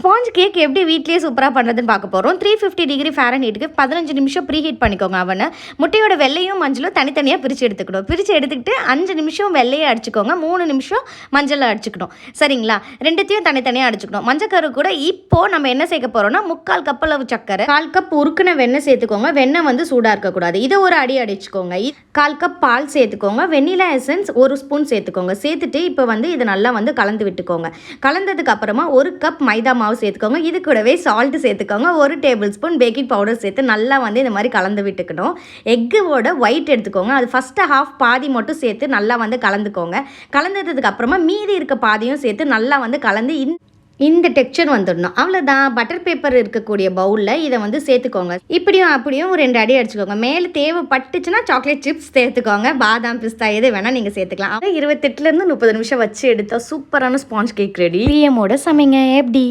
Sponge cake எப்படி வீட்லேயே சூப்பராக பண்ணுறதுன்னு பார்க்க போகிறோம். 350 டிகிரி ஃபாரன்ஹீட்டுக்கு 15 நிமிஷம் ப்ரீ ஹீட் பண்ணிக்கோங்க அவனை. முட்டையோட வெள்ளையும் மஞ்சளும் தனித்தனியாக பிரித்து எடுத்துக்கணும். பிரித்து எடுத்துக்கிட்டு 5 நிமிஷம் வெள்ளையை அடிச்சுக்கோங்க, 3 நிமிஷம் மஞ்சளை அடிச்சுக்கணும். சரிங்களா? ரெண்டுத்தையும் தனித்தனியாக அடிச்சுக்கணும். மஞ்சக்கரு கூட இப்போது நம்ம என்ன சேர்க்க போகிறோம்னா 3/4 கப் அளவு சக்கரை, 1/4 கப் உருக்குன வெண்ணெய் சேர்த்துக்கோங்க. வெண்ணெய் வந்து சூடாக இருக்கக்கூடாது. இதை ஒரு அடி அடிச்சுக்கோங்க. 1/4 கப் பால் சேர்த்துக்கோங்க. வெண்ணிலா எசன்ஸ் 1 ஸ்பூன் சேர்த்துக்கோங்க. சேர்த்துட்டு இப்போ வந்து இதை நல்லா வந்து கலந்து விட்டுக்கோங்க. கலந்ததுக்கு அப்புறமா 1 கப் மைதா மாவு சேர்த்துக்கோங்க. இது கூடவே சால்ட் சேர்த்துக்கோங்க. 1 டேபிள் ஸ்பூன் பேக்கிங் பவுடர் சேர்த்து நல்லா வந்து இந்த மாதிரி கலந்து விட்டுக்கணும். எக்கோட ஒயிட் எடுத்துக்கோங்க. அது ஃபஸ்ட்டு ஹாஃப் பாதி மட்டும் சேர்த்து நல்லா வந்து கலந்துக்கோங்க. கலந்ததுக்கு அப்புறமா மீதி இருக்க பாதியும் சேர்த்து நல்லா வந்து கலந்து இந்த டெக்ஸ்சர் வந்துடணும். அவ்வளோதான். பட்டர் பேப்பர் இருக்கக்கூடிய பவுலில் இதை வந்து சேர்த்துக்கோங்க. இப்படியும் அப்படியும் ஒரு 2 அடி அடிச்சுக்கோங்க. மேலே தேவைப்பட்டுச்சுன்னா சாக்லேட் சிப்ஸ் சேர்த்துக்கோங்க. பாதாம் பிஸ்தா எது வேணால் நீங்கள் சேர்த்துக்கலாம். 28லேருந்து 30 நிமிஷம் வச்சு எடுத்தால் சூப்பரான ஸ்பாஞ்ச் கேக் ரெடி. பிஎம்மோட சமைங்க எப்படி?